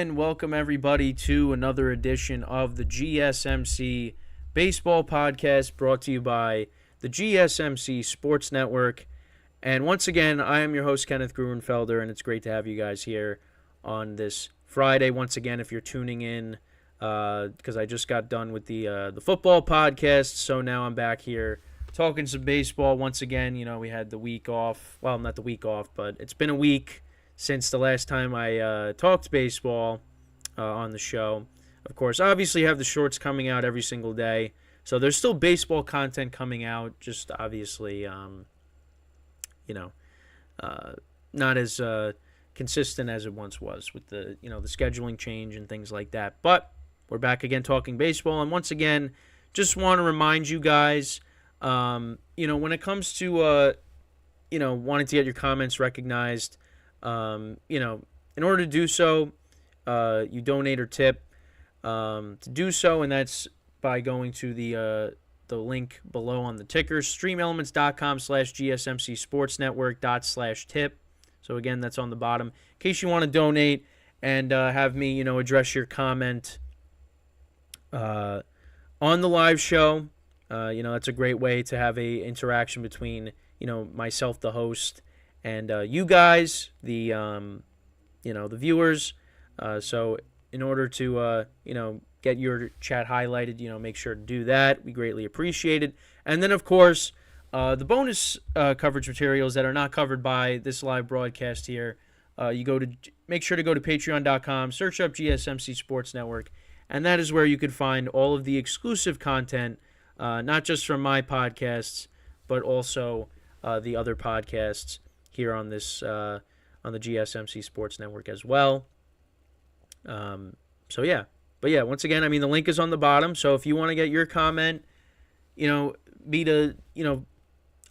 and welcome everybody to another edition of the GSMC Baseball Podcast, brought to you by the GSMC Sports Network. And once again, I am your host, Kenneth Gruenfelder, and it's great to have you guys here on this Friday. Once again, if you're tuning in, because I just got done with the football podcast, so now I'm back here talking some baseball. Once again, we had the week off. Well, not the week off, but it's been a week since the last time I talked baseball on the show. Of course, obviously, you have the shorts coming out every single day. So there's still baseball content coming out, just obviously, not as consistent as it once was with the scheduling change and things like that. But we're back again talking baseball. And once again, just want to remind you guys, when it comes to, wanting to get your comments recognized, in order to do so, you donate or tip to do so, and that's by going to the link below on the ticker, streamelements.com/gsmcsportsnetwork./tip. So again, that's on the bottom. In case you want to donate and have me, address your comment on the live show. That's a great way to have a interaction between, myself, the host, and you guys, the viewers. So in order to, get your chat highlighted, make sure to do that. We greatly appreciate it. And then, of course, the bonus coverage materials that are not covered by this live broadcast here, make sure to go to patreon.com, search up GSMC Sports Network, and that is where you could find all of the exclusive content, not just from my podcasts, but also the other podcasts here on this on the GSMC Sports Network as well. But once again, the link is on the bottom. So if you want to get your comment, me to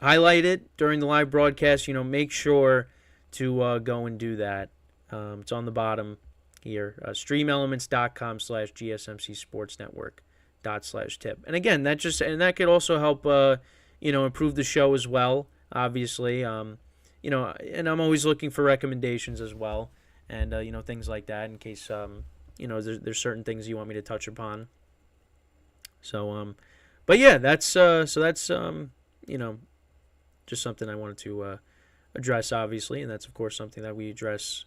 highlight it during the live broadcast, make sure to go and do that. It's on the bottom here, streamelements.com/gsmcsportsnetwork./tip. And again, that could also help improve the show as well. Obviously, and I'm always looking for recommendations as well, and things like that in case there's certain things you want me to touch upon. So that's just something I wanted to address, obviously, and that's of course something that we address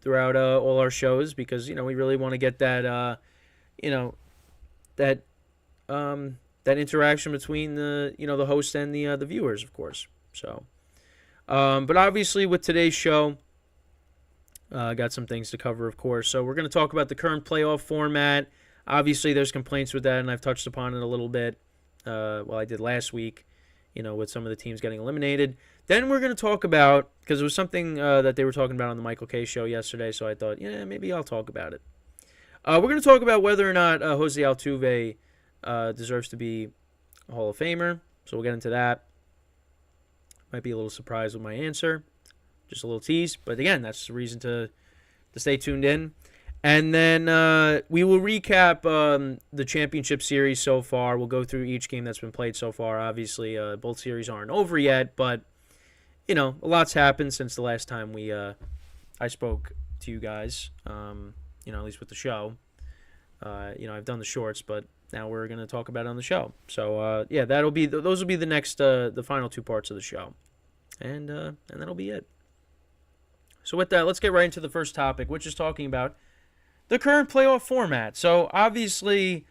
throughout all our shows, because we really want to get that that interaction between the host and the viewers, of course. So, but obviously with today's show, I got some things to cover, of course. So we're going to talk about the current playoff format. Obviously, there's complaints with that, and I've touched upon it a little bit. I did last week, with some of the teams getting eliminated. Then we're going to talk about, because it was something that they were talking about on the Michael K. show yesterday, so I thought, maybe I'll talk about it. We're going to talk about whether or not Jose Altuve deserves to be a Hall of Famer, so we'll get into that. Might be a little surprised with my answer. Just a little tease. But again, that's the reason to stay tuned in. And then we will recap the championship series so far. We'll go through each game that's been played so far. Obviously, both series aren't over yet, but a lot's happened since the last time I spoke to you guys. At least with the show. I've done the shorts, but now we're going to talk about it on the show. So those will be the next the final two parts of the show, and that'll be it. So with that, let's get right into the first topic, which is talking about the current playoff format. So obviously,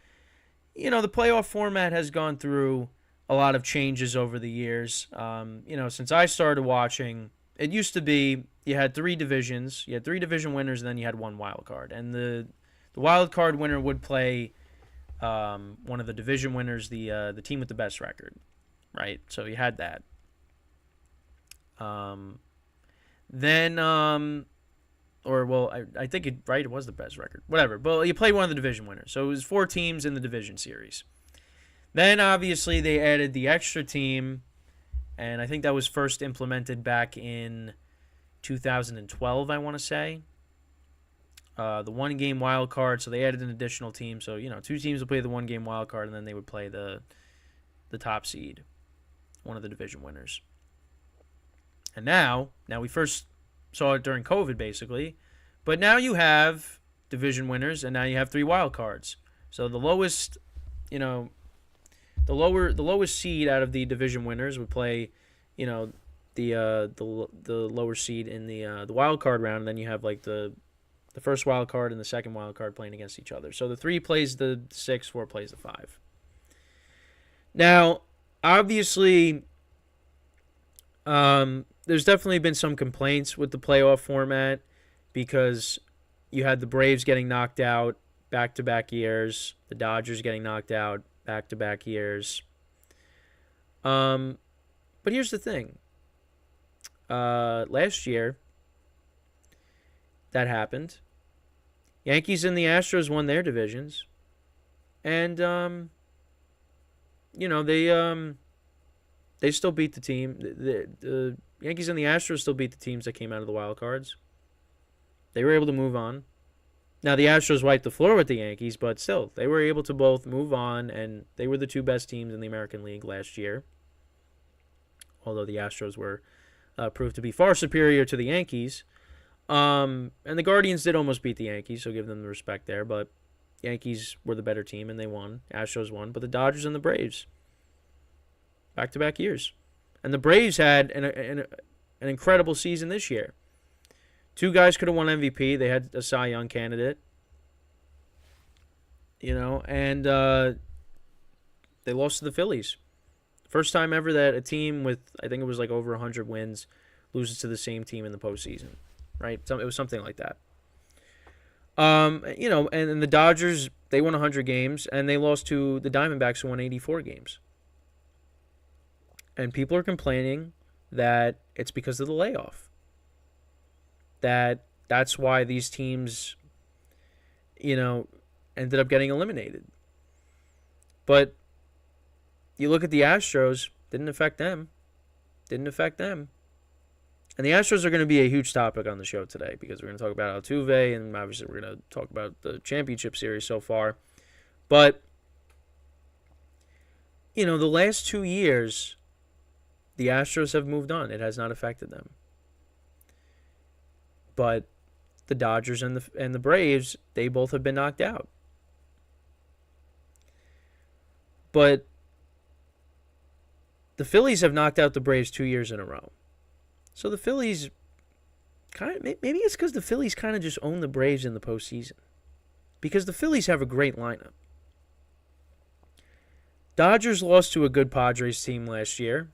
the playoff format has gone through a lot of changes over the years. Since I started watching, it used to be you had three divisions. You had three division winners, and then you had one wild card. And the wild card winner would play one of the division winners, the team with the best record, right? So you had that. I think it was the best record. Whatever. But you played one of the division winners. So it was 4 teams in the division series. Then, obviously, they added the extra team, and I think that was first implemented back in 2012, I want to say. The one-game wild card, so they added an additional team. So, 2 teams would play the one-game wild card, and then they would play the top seed, one of the division winners. And now we first saw it during COVID, basically, But now you have division winners, and now you have 3 wild cards. So the lowest, the lowest seed out of the division winners would play, the lower seed in the wild card round, and then you have like the first wild card and the second wild card playing against each other. So the 3 plays the 6, 4 plays the 5. Now, obviously, there's definitely been some complaints with the playoff format because you had the Braves getting knocked out back-to-back years, the Dodgers getting knocked out back-to-back years. But here's the thing. Last year, that happened. Yankees and the Astros won their divisions. And, they still beat the team. The Yankees and the Astros still beat the teams that came out of the wild cards. They were able to move on. Now, the Astros wiped the floor with the Yankees, but still, they were able to both move on, and they were the 2 best teams in the American League last year. Although the Astros were proved to be far superior to the Yankees. And the Guardians did almost beat the Yankees, so give them the respect there. But Yankees were the better team, and they won. Astros won. But the Dodgers and the Braves, back-to-back years. And the Braves had an incredible season this year. 2 guys could have won MVP. They had a Cy Young candidate. And they lost to the Phillies. First time ever that a team with, I think it was like over 100 wins, loses to the same team in the postseason. Right? It was something like that. And the Dodgers, they won 100 games, and they lost to the Diamondbacks, who won 84 games. And people are complaining that it's because of the layoff. That's why these teams, ended up getting eliminated. But you look at the Astros, didn't affect them. And the Astros are going to be a huge topic on the show today because we're going to talk about Altuve, and obviously we're going to talk about the championship series so far. But, the last 2 years, the Astros have moved on. It has not affected them. But the Dodgers and the Braves, they both have been knocked out. But the Phillies have knocked out the Braves 2 years in a row. So the Phillies maybe it's because the Phillies kind of just own the Braves in the postseason. Because the Phillies have a great lineup. Dodgers lost to a good Padres team last year.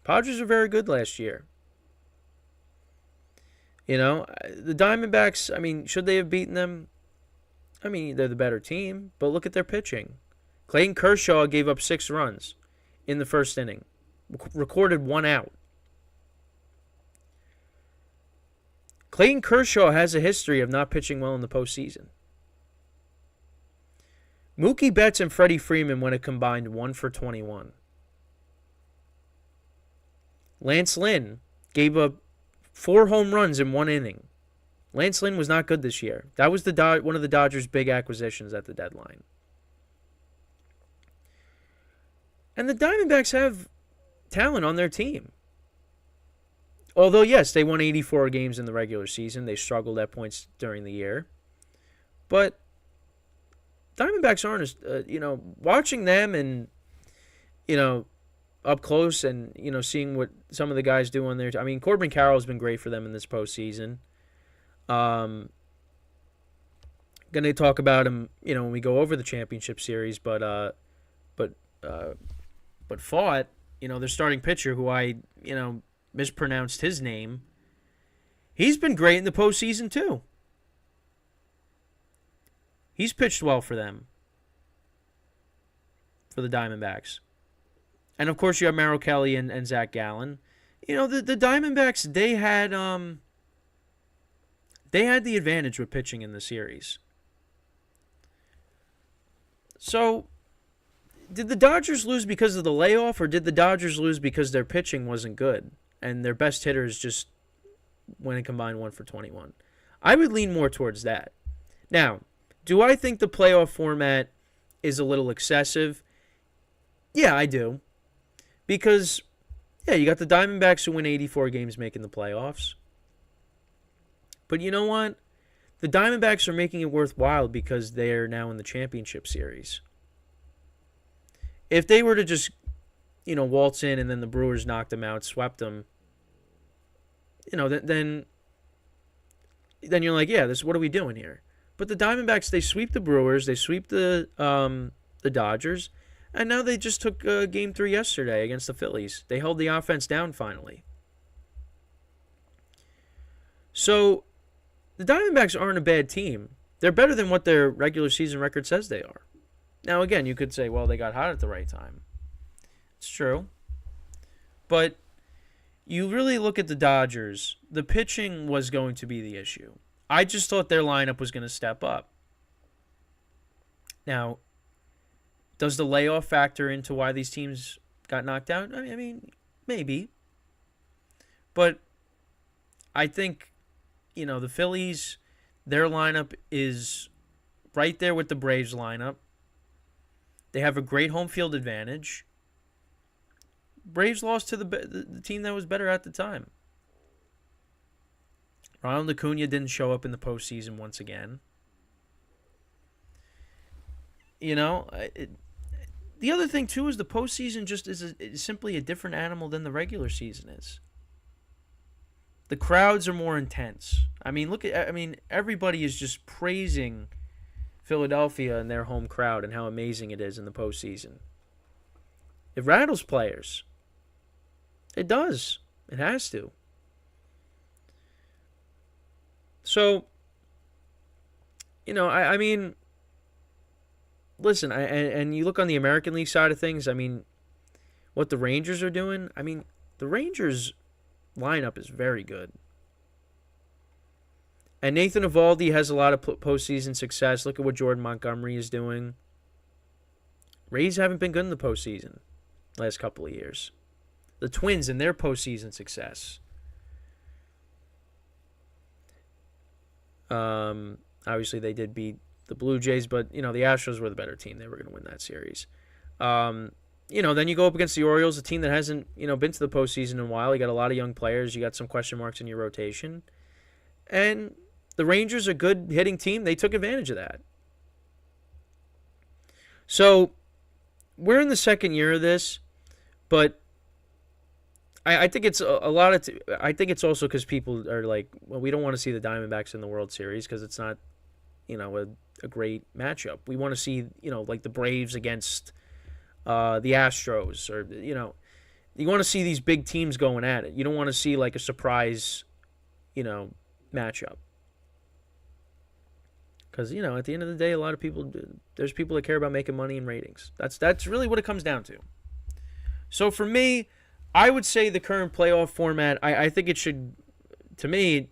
Padres are very good last year. The Diamondbacks, should they have beaten them? They're the better team, but look at their pitching. Clayton Kershaw gave up 6 runs in the first inning, recorded 1 out. Clayton Kershaw has a history of not pitching well in the postseason. Mookie Betts and Freddie Freeman went a combined 1 for 21. Lance Lynn gave up 4 home runs in 1 inning. Lance Lynn was not good this year. That was one of the Dodgers' big acquisitions at the deadline. And the Diamondbacks have talent on their team. Although, yes, they won 84 games in the regular season. They struggled at points during the year. But Diamondbacks aren't, watching them and, up close and, seeing what some of the guys do on their team. Corbin Carroll's been great for them in this postseason. Going to talk about him, when we go over the championship series, but Fought, their starting pitcher, who I, mispronounced his name, he's been great in the postseason too. He's pitched well for them, for the Diamondbacks. And, of course, you have Merrill Kelly and Zach Gallen. The Diamondbacks, they had the advantage with pitching in the series. So, did the Dodgers lose because of the layoff, or did the Dodgers lose because their pitching wasn't good and their best hitters just went and combined 1 for 21? I would lean more towards that. Now, do I think the playoff format is a little excessive? Yeah, I do. Because, you got the Diamondbacks who win 84 games making the playoffs. But you know what? The Diamondbacks are making it worthwhile because they're now in the championship series. If they were to just, waltz in and then the Brewers knocked them out, swept them, then you're like, yeah, what are we doing here? But the Diamondbacks, they sweep the Brewers, they sweep the Dodgers, and now they just took Game 3 yesterday against the Phillies. They held the offense down finally. So the Diamondbacks aren't a bad team. They're better than what their regular season record says they are. Now, again, you could say, well, they got hot at the right time. It's true. But you really look at the Dodgers, the pitching was going to be the issue. I just thought their lineup was going to step up. Now, does the layoff factor into why these teams got knocked out? I mean, maybe. But I think, the Phillies, their lineup is right there with the Braves lineup. They have a great home field advantage. Braves lost to the team that was better at the time. Ronald Acuna didn't show up in the postseason once again. The other thing, too, is the postseason just is simply a different animal than the regular season is. The crowds are more intense. Everybody is just praising Philadelphia and their home crowd and how amazing it is in the postseason. It rattles players. It does. It has to. So, listen, and you look on the American League side of things, what the Rangers are doing, the Rangers lineup is very good. And Nathan Eovaldi has a lot of postseason success. Look at what Jordan Montgomery is doing. Rays haven't been good in the postseason last couple of years. The Twins and their postseason success. Obviously, they did beat the Blue Jays, but, the Astros were the better team. They were going to win that series. Then you go up against the Orioles, a team that hasn't, been to the postseason in a while. You got a lot of young players. You got some question marks in your rotation. And the Rangers are a good hitting team. They took advantage of that. So, we're in the second year of this, but I think it's a lot of. I think it's also because people are like, well, we don't want to see the Diamondbacks in the World Series because it's not, a great matchup. We want to see, like the Braves against the Astros, or you want to see these big teams going at it. You don't want to see like a surprise, matchup. Because at the end of the day, a lot of people, there's people that care about making money and ratings. That's really what it comes down to. So for me, I would say the current playoff format, I think it should, to me,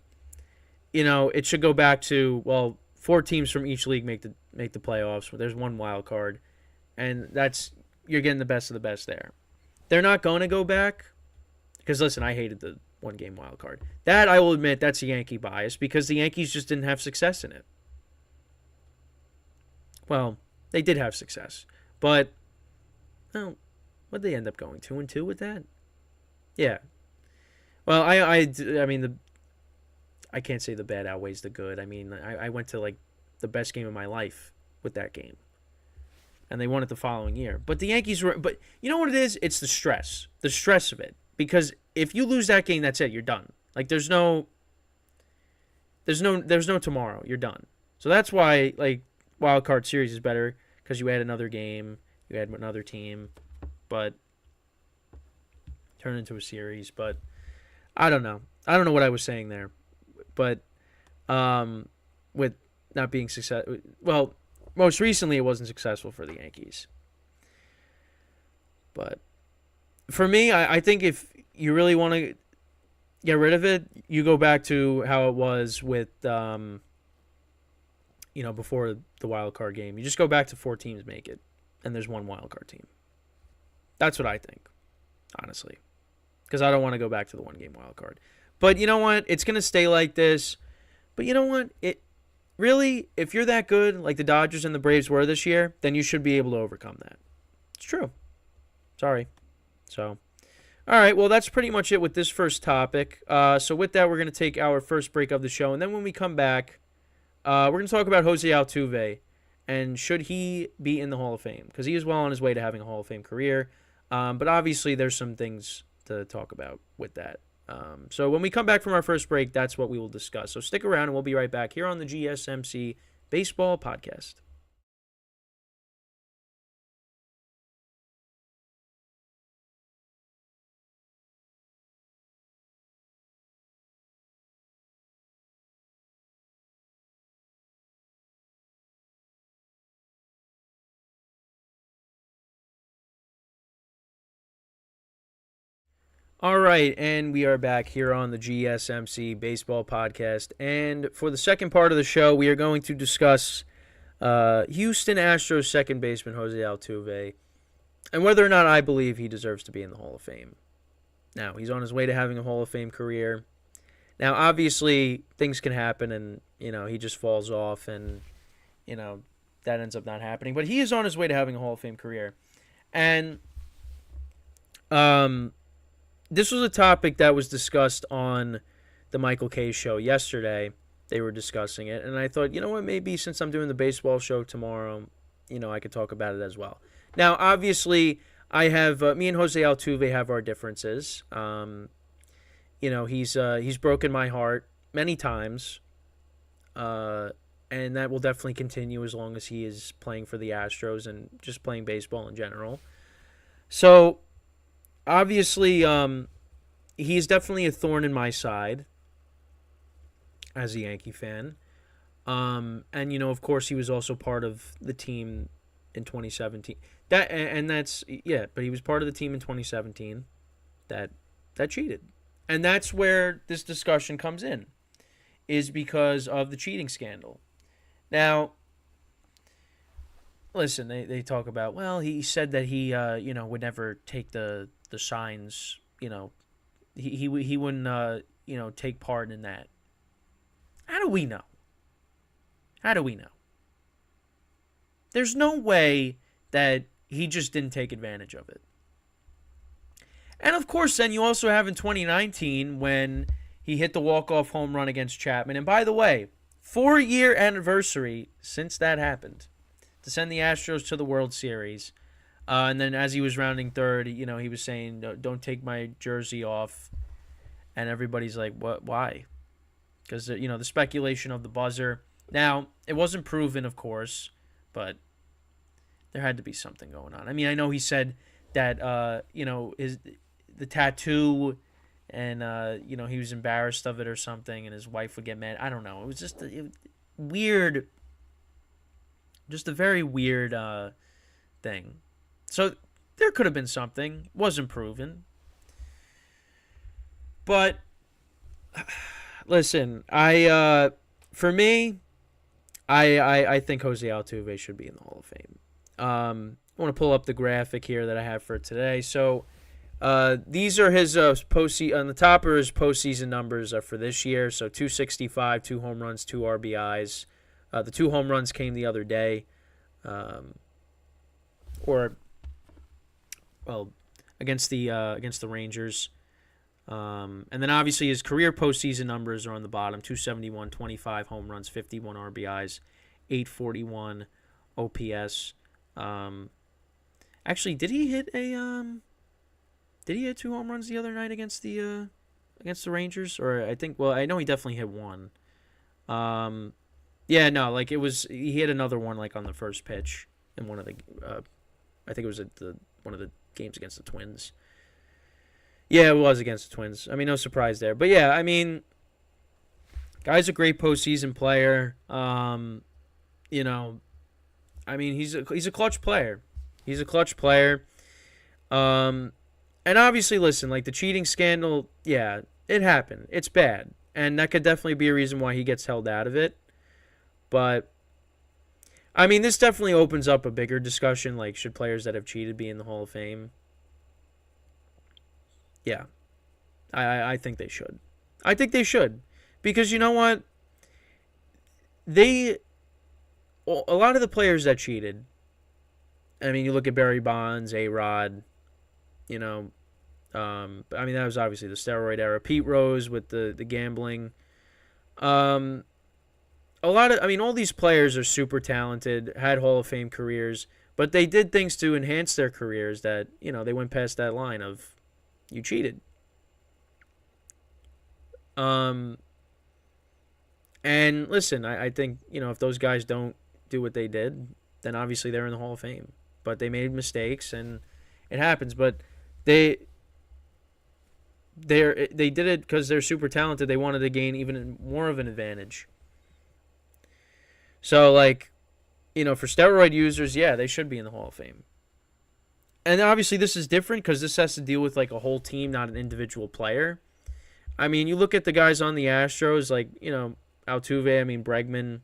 it should go back to, 4 teams from each league make the playoffs. There's one wild card, and you're getting the best of the best there. They're not going to go back because, listen, I hated the one-game wild card. That, I will admit, that's a Yankee bias because the Yankees just didn't have success in it. Well, they did have success, but what did they end up going 2-2 with that? Yeah. Well, I can't say the bad outweighs the good. I went to like the best game of my life with that game, and they won it the following year. But the Yankees were. But you know what it is? It's the stress of it. Because if you lose that game, that's it. You're done. Like there's no tomorrow. You're done. So that's why like wild card series is better because you add another game, you add another team, but turn into a series. But I don't know. I don't know what I was saying there. But with not being successful, well, most recently it wasn't successful for the Yankees. But for me, I think if you really want to get rid of it, you go back to how it was with, before the wild card game. You just go back to 4 teams make it, and there's one wild card team. That's what I think, honestly, because I don't want to go back to the 1-game wild card. But you know what? It's going to stay like this. But you know what? It really, if you're that good, like the Dodgers and the Braves were this year, then you should be able to overcome that. It's true. Sorry. So, all right. Well, that's pretty much it with this first topic. So with that, we're going to take our first break of the show. And then when we come back, we're going to talk about Jose Altuve and should he be in the Hall of Fame? Because he is well on his way to having a Hall of Fame career. But obviously, there's some things to talk about with that. So when we come back from our first break, that's what we will discuss. So stick around, and we'll be right back here on the GSMC Baseball Podcast. All right, and we are back here on the GSMC Baseball Podcast. And for the second part of the show, we are going to discuss Houston Astros second baseman Jose Altuve and whether or not I believe he deserves to be in the Hall of Fame. Now, he's on his way to having a Hall of Fame career. Now, obviously, things can happen and, he just falls off and, that ends up not happening. But he is on his way to having a Hall of Fame career. And, this was a topic that was discussed on the Michael Kay show yesterday. They were discussing it, and I thought, maybe since I'm doing the baseball show tomorrow, I could talk about it as well. Now, obviously, I have me and Jose Altuve have our differences. He's broken my heart many times, and that will definitely continue as long as he is playing for the Astros and just playing baseball in general. So, obviously, he's definitely a thorn in my side as a Yankee fan. And, of course, he was also part of the team in 2017. But he was part of the team in 2017 that cheated. And that's where this discussion comes in, is because of the cheating scandal. Now, listen, they talk about, well, he said that he, would never take the signs, he wouldn't, take part in that. How do we know? There's no way that he just didn't take advantage of it. And, of course, then you also have in 2019 when he hit the walk-off home run against Chapman. And, by the way, 4-year anniversary since that happened to send the Astros to the World Series. And then as he was rounding third, he was saying, don't take my jersey off. And everybody's like, what? Why? Because, the speculation of the buzzer. Now, it wasn't proven, of course, but there had to be something going on. I mean, I know he said that, the tattoo and, he was embarrassed of it or something and his wife would get mad. I don't know. It was just weird, just a very weird thing. So there could have been something. Wasn't proven. But listen, for me, I think Jose Altuve should be in the Hall of Fame. I want to pull up the graphic here that I have for today. So these are his postseason. On the top are his postseason numbers for this year. So 265, 2 home runs, 2 RBIs. The 2 home runs came the other day. Against the Rangers. And then obviously his career postseason numbers are on the bottom. 271, 25 home runs, 51 RBIs, 841 OPS. Actually, did he hit 2 home runs the other night against the Rangers? Or I know he definitely hit one. He hit another one like on the first pitch in one of the I think it was one of the games against the Twins. Yeah, it was against the Twins. I mean, no surprise there. But yeah, I mean, guy's a great postseason player. He's a clutch player. He's a clutch player. And obviously, listen, like the cheating scandal, yeah, it happened. It's bad. And that could definitely be a reason why he gets held out of it. But, I mean, this definitely opens up a bigger discussion, like, should players that have cheated be in the Hall of Fame? Yeah. I think they should. I think they should. Because you know what? A lot of the players that cheated, I mean, you look at Barry Bonds, A-Rod, that was obviously the steroid era. Pete Rose with the gambling. A all these players are super talented, had Hall of Fame careers, but they did things to enhance their careers that, they went past that line of you cheated. And listen, I think, if those guys don't do what they did, then obviously they're in the Hall of Fame. But they made mistakes and it happens, but they did it because they're super talented. They wanted to gain even more of an advantage. So, for steroid users, yeah, they should be in the Hall of Fame. And obviously this is different because this has to deal with, a whole team, not an individual player. I mean, you look at the guys on the Astros, Altuve, Bregman,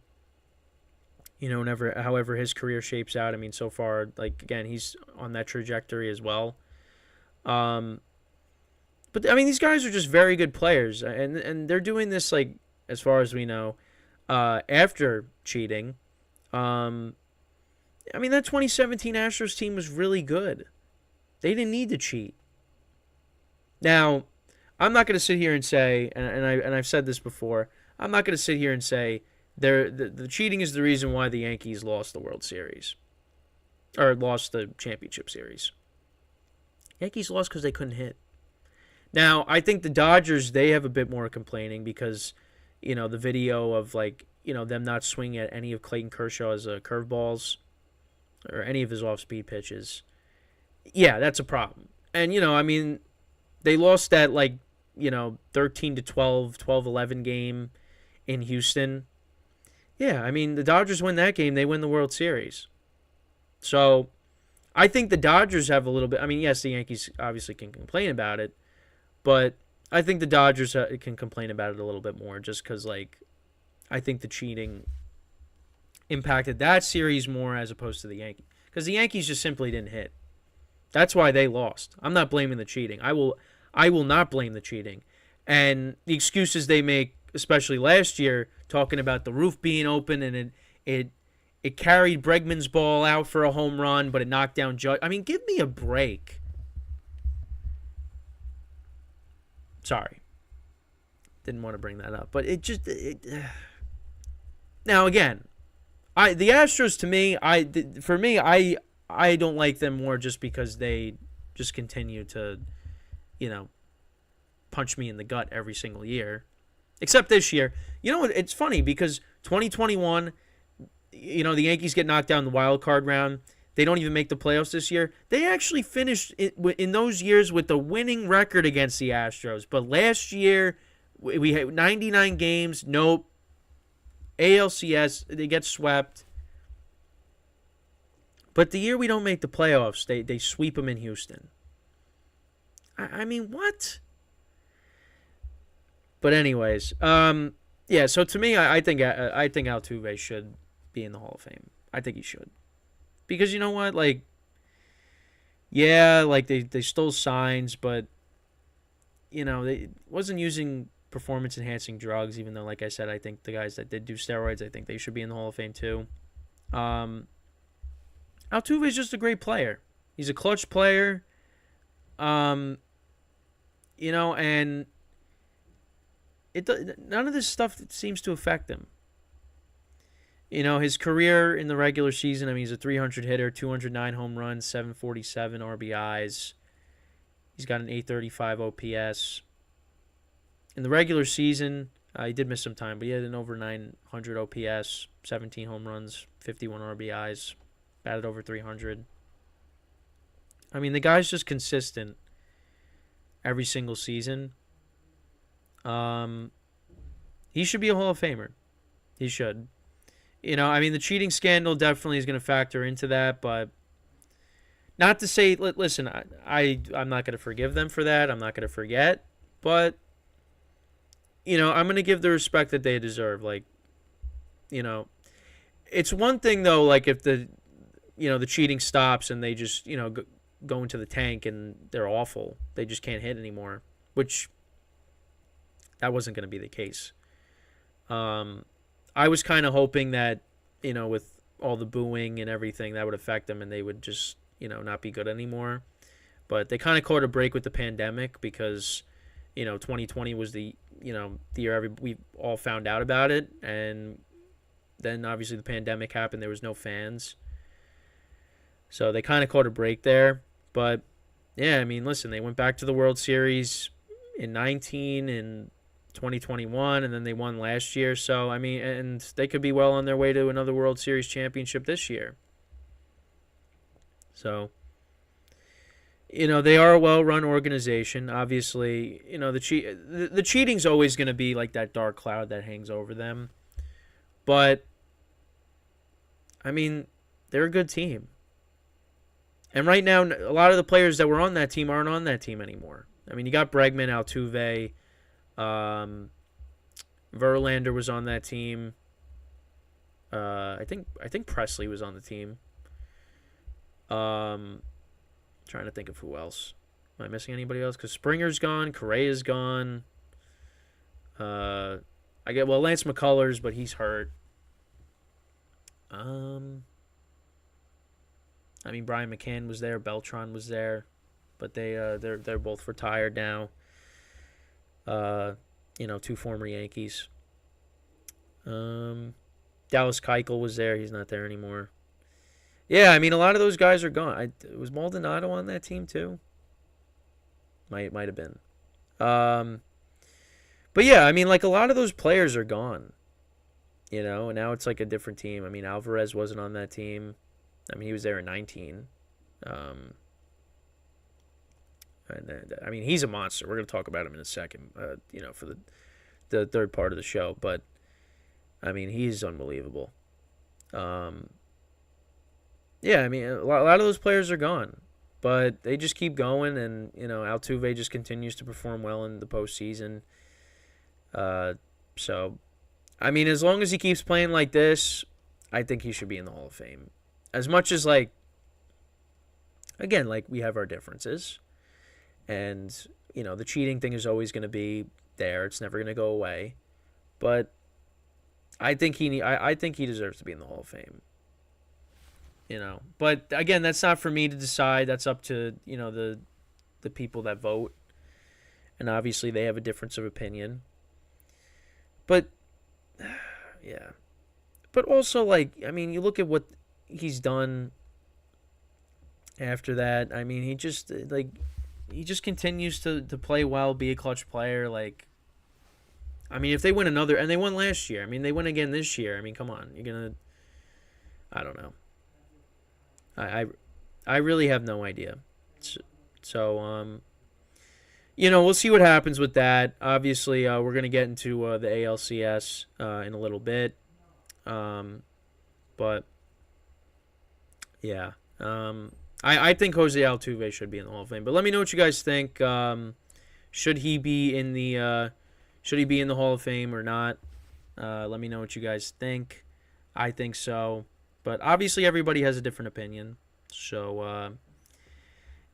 however his career shapes out. So far, again, he's on that trajectory as well. But these guys are just very good players, and they're doing this, as far as we know, after cheating. That 2017 Astros team was really good. They didn't need to cheat. Now, I'm not going to sit here and say, and I've said this before, I'm not going to sit here and say the cheating is the reason why the Yankees lost the World Series. Or lost the championship series. Yankees lost because they couldn't hit. Now, I think the Dodgers, they have a bit more complaining because, the video of, them not swinging at any of Clayton Kershaw's curveballs or any of his off-speed pitches. Yeah, that's a problem. And, they lost that, 13-12, 12-11 game in Houston. Yeah, the Dodgers win that game, they win the World Series. So, I think the Dodgers have a little bit... yes, the Yankees obviously can complain about it, but I think the Dodgers can complain about it a little bit more just because, I think the cheating impacted that series more as opposed to the Yankees. Because the Yankees just simply didn't hit. That's why they lost. I'm not blaming the cheating. I will not blame the cheating. And the excuses they make, especially last year, talking about the roof being open and it carried Bregman's ball out for a home run, but it knocked down Judge. Give me a break. Sorry. Didn't want to bring that up. But now, again, the Astros, to me, I don't like them more just because they just continue to, punch me in the gut every single year. Except this year. It's funny because 2021, the Yankees get knocked down in the wild card round. They don't even make the playoffs this year. They actually finished in those years with a winning record against the Astros. But last year, we had 99 games. Nope. ALCS, they get swept. But the year we don't make the playoffs, they sweep them in Houston. What? But anyways, yeah. So to me, I think Altuve should be in the Hall of Fame. I think he should, because you know what, they stole signs, but they wasn't using performance enhancing drugs. Even though, like I said, I think the guys that did do steroids, I think they should be in the Hall of Fame too. Altuve is just a great player. He's a clutch player. And none of this stuff seems to affect him. His career in the regular season, he's a 300 hitter, 209 home runs, 747 RBIs. He's got an 835 OPS. In the regular season, he did miss some time, but he had an over 900 OPS, 17 home runs, 51 RBIs, batted over 300. The guy's just consistent every single season. He should be a Hall of Famer. He should. The cheating scandal definitely is going to factor into that, but not to say, listen, I'm not going to forgive them for that. I'm not going to forget, but, I'm going to give the respect that they deserve. It's one thing, though, if the cheating stops and they just, go into the tank and they're awful. They just can't hit anymore, which that wasn't going to be the case. I was kind of hoping that, with all the booing and everything, that would affect them and they would just, not be good anymore. But they kind of caught a break with the pandemic because, 2020 was the year we all found out about it. And, Then obviously the pandemic happened. There was no fans. So they kind of caught a break there. But, yeah, I mean, listen, they went back to the World Series in 19 and 2021, and then they won last year. So, I mean, and they could be well on their way to another World Series championship this year. So, they are a well-run organization. Obviously, the cheating's always going to be like that dark cloud that hangs over them. But, I mean, they're a good team. And right now, a lot of the players that were on that team aren't on that team anymore. I mean, you got Bregman, Altuve, Verlander was on that team. I think Presley was on the team. Trying to think of who else. Am I missing anybody else? Because Springer's gone, Correa's gone. Lance McCullers, but he's hurt. I mean, Brian McCann was there, Beltran was there, but they're both retired now. Two former Yankees. Dallas Keuchel was there. He's not there anymore. Yeah, I mean, a lot of those guys are gone. Was Maldonado on that team too? Might have been. But yeah, I mean, like a lot of those players are gone. And now it's like a different team. I mean, Alvarez wasn't on that team. I mean, he was there in 19. I mean, he's a monster. We're going to talk about him in a second, for the third part of the show. But, I mean, he's unbelievable. Yeah, I mean, a lot of those players are gone. But they just keep going, and, Altuve just continues to perform well in the postseason. So, I mean, as long as he keeps playing like this, I think he should be in the Hall of Fame. As much as, we have our differences. And, the cheating thing is always going to be there. It's never going to go away. But I think he deserves to be in the Hall of Fame. But, again, that's not for me to decide. That's up to, the people that vote. And obviously they have a difference of opinion. But, yeah. But also, I mean, you look at what he's done after that. I mean, he just continues to play well, be a clutch player. I mean, if they win another, and they won last year. I mean, they win again this year. I mean, come on, you're gonna. I don't know. I really have no idea. So we'll see what happens with that. Obviously, we're gonna get into the ALCS in a little bit. But yeah, I think Jose Altuve should be in the Hall of Fame. But let me know what you guys think. Should he be in the Hall of Fame or not? Let me know what you guys think. I think so, but obviously everybody has a different opinion. So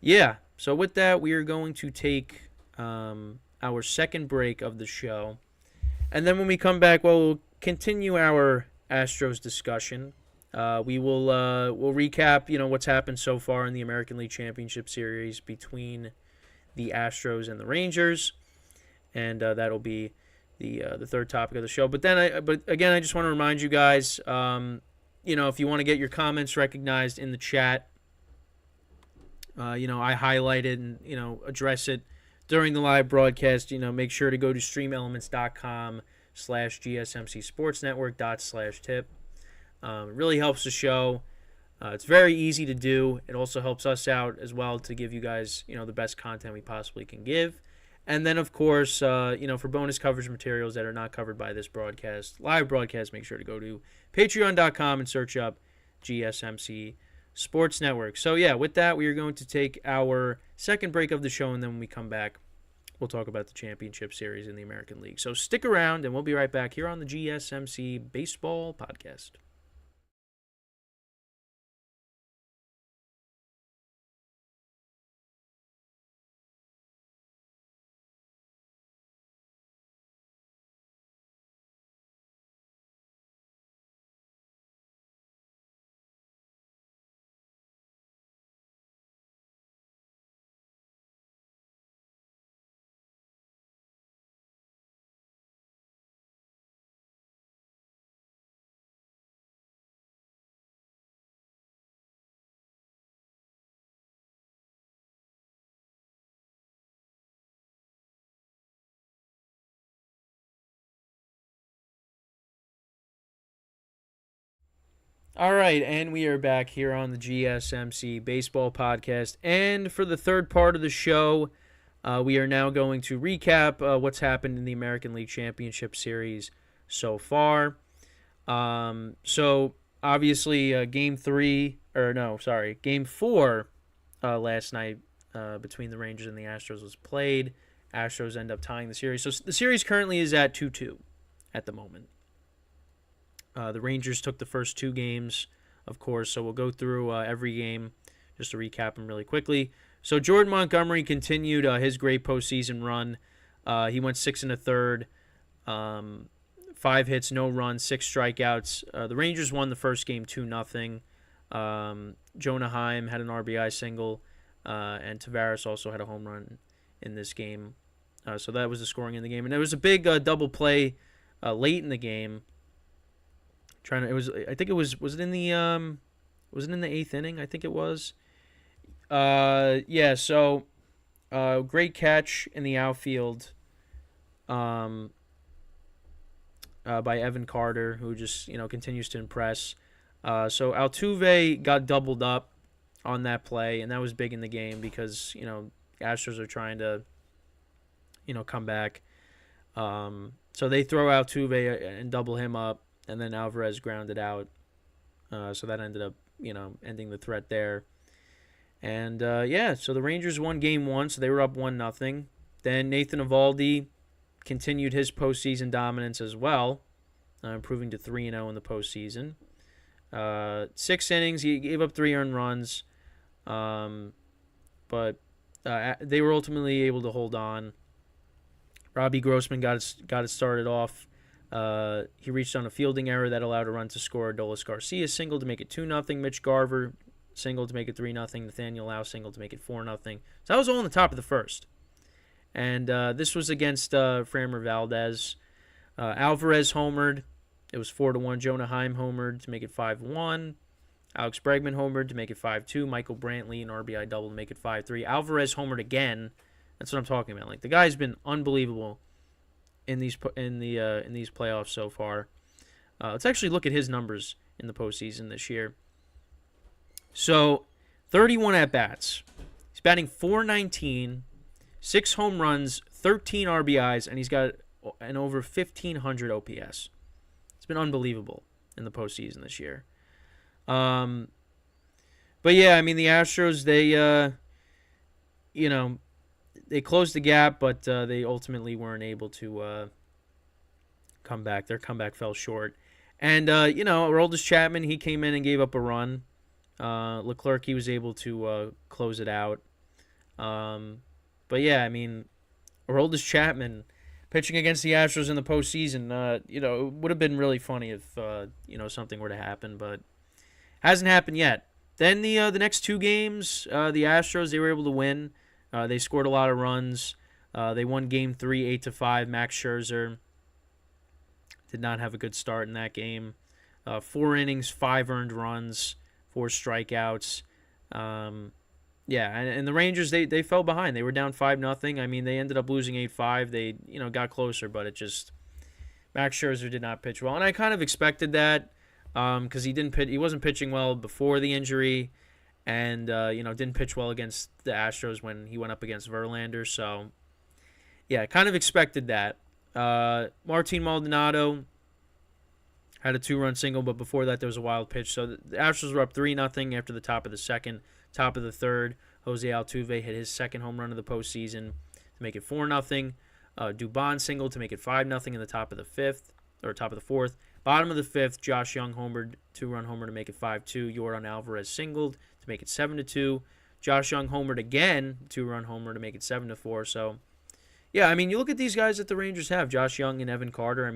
yeah. So with that, we are going to take our second break of the show, and then when we come back, we'll continue our Astros discussion. We'll recap, what's happened so far in the American League Championship Series between the Astros and the Rangers, and that'll be the third topic of the show. But again, I just want to remind you guys, if you want to get your comments recognized in the chat, I highlight it and address it during the live broadcast. Make sure to go to streamelements.com/gsmcsportsnetwork./tip. It really helps the show. It's very easy to do. It also helps us out as well to give you guys, the best content we possibly can give. And then, of course, for bonus coverage materials that are not covered by this live broadcast, make sure to go to patreon.com and search up GSMC Sports Network. So, yeah, with that, we are going to take our second break of the show, and then when we come back, we'll talk about the championship series in the American League. So stick around, and we'll be right back here on the GSMC Baseball Podcast. All right, and we are back here on the GSMC Baseball Podcast. And for the third part of the show, we are now going to recap what's happened in the American League Championship Series so far. So, obviously, Game 4 last night between the Rangers and the Astros was played. Astros end up tying the series. So, the series currently is at 2-2 at the moment. The Rangers took the first two games, of course, so we'll go through every game just to recap them really quickly. So Jordan Montgomery continued his great postseason run. He went 6 1/3, 5 hits, no runs, 6 strikeouts. The Rangers won the first game 2-0. Jonah Heim had an RBI single, and Tavares also had a home run in this game. So that was the scoring in the game, and there was a big double play late in the game. Was it in the 8th inning? I think it was. So great catch in the outfield by Evan Carter, who just, continues to impress. So Altuve got doubled up on that play, and that was big in the game because, Astros are trying to, come back. So they throw Altuve and double him up. And then Alvarez grounded out. So that ended up, ending the threat there. And, so the Rangers won Game 1, so they were up 1-0. Then Nathan Eovaldi continued his postseason dominance as well, improving to 3-0 in the postseason. 6 innings, he gave up 3 earned runs. But they were ultimately able to hold on. Robbie Grossman got it started off. He reached on a fielding error that allowed a run to score. Adolis Garcia single to make it 2-0. Mitch Garver single to make it 3-0. Nathaniel Lau single to make it 4-0. So that was all in the top of the first. And this was against Framber Valdez. Alvarez homered. It was 4-1. Jonah Heim homered to make it 5-1. Alex Bregman homered to make it 5-2. Michael Brantley an RBI double to make it 5-3. Alvarez homered again. That's what I'm talking about. Like, the guy's been unbelievable in these playoffs so far. Let's actually look at his numbers in the postseason this year. So, 31 at-bats. He's batting .419, 6 home runs, 13 RBIs, and he's got an over 1,500 OPS. It's been unbelievable in the postseason this year. But yeah, the Astros, they closed the gap, but they ultimately weren't able to come back. Their comeback fell short. And, Aroldis Chapman, he came in and gave up a run. Leclerc, he was able to close it out. But, yeah, Aroldis Chapman pitching against the Astros in the postseason, it would have been really funny if, something were to happen. But hasn't happened yet. Then the next 2 games, the Astros, they were able to win. They scored a lot of runs. They won Game 3, 8-5. Max Scherzer did not have a good start in that game. 4 innings, 5 earned runs, 4 strikeouts. And the Rangers, they fell behind. They were down 5-0. They ended up losing 8-5. They, got closer, but it just Max Scherzer did not pitch well. And I kind of expected that because he wasn't pitching well before the injury. And, didn't pitch well against the Astros when he went up against Verlander. So, yeah, kind of expected that. Martin Maldonado had a 2-run single, but before that there was a wild pitch. So the Astros were up 3-0 after the top of the second. Top of the third, Jose Altuve hit his second home run of the postseason to make it 4-0. Dubon single to make it 5-0 in the top of the fourth. Bottom of the fifth, Josh Young homered, 2-run homer to make it 5-2. Yordan Alvarez singled to make it 7-2. Josh Young homered again, 2-run homer to make it 7-4. So, yeah, you look at these guys that the Rangers have, Josh Young and Evan Carter.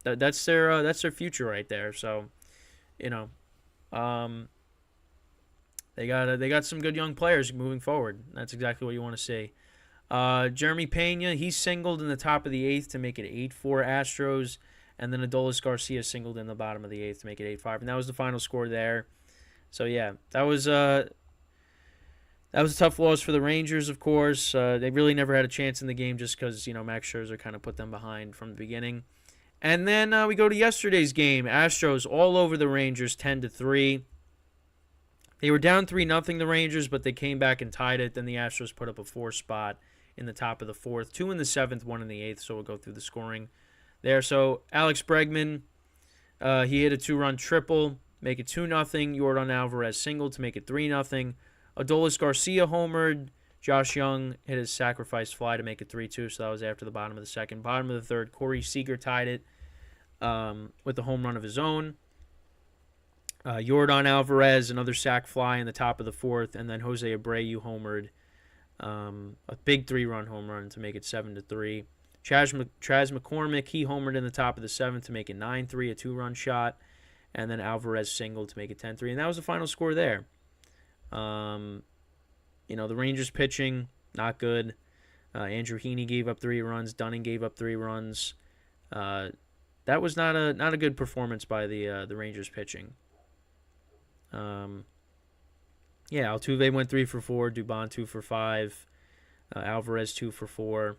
That's their future right there. So, they got some good young players moving forward. That's exactly what you want to see. Jeremy Pena, he singled in the top of the 8th to make it 8-4 Astros. And then Adolis Garcia singled in the bottom of the 8th to make it 8-5. And that was the final score there. So, yeah, that was a tough loss for the Rangers, of course. They really never had a chance in the game just because, Max Scherzer kind of put them behind from the beginning. And then we go to yesterday's game. Astros all over the Rangers, 10-3. They were down 3-0, the Rangers, but they came back and tied it. Then the Astros put up a 4 spot in the top of the 4th, 2 in the 7th, 1 in the 8th. So we'll go through the scoring there. So Alex Bregman, he hit a 2-run triple, make it 2-0. Yordan Alvarez singled to make it 3-0. Adolis Garcia homered. Josh Young hit his sacrifice fly to make it 3-2, so that was after the bottom of the 2nd. Bottom of the 3rd, Corey Seager tied it with a home run of his own. Yordan Alvarez, another sac fly in the top of the 4th, and then Jose Abreu homered, a big 3-run home run to make it 7-3. Chas McCormick, he homered in the top of the 7th to make it 9-3, a 2-run shot, and then Alvarez singled to make it 10-3, and that was the final score there. The Rangers pitching, not good. Andrew Heaney gave up 3 runs. Dunning gave up 3 runs. That was not a good performance by the Rangers pitching. Altuve went 3 for 4. Dubon 2 for 5. Alvarez 2 for 4.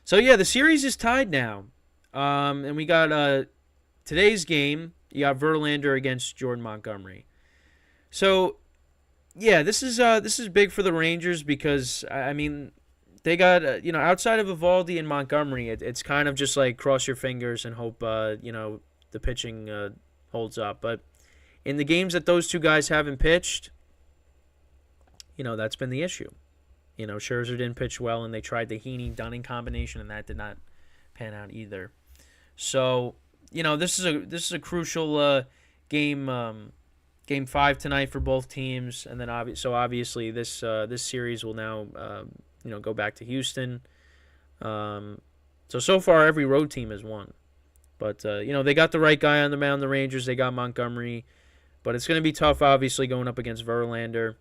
So the series is tied now. And we got today's game. You got Verlander against Jordan Montgomery. So this is big for the Rangers because they got outside of Eovaldi and Montgomery, it's kind of just like cross your fingers and hope the pitching holds up. But in the games that those two guys haven't pitched, that's been the issue. Scherzer didn't pitch well, and they tried the Heaney-Dunning combination, and that did not pan out either. So this is a crucial game. Game 5 tonight for both teams, and then obviously this series will now go back to Houston. So far every road team has won, but they got the right guy on the mound. The Rangers, they got Montgomery, but it's going to be tough obviously going up against Verlander.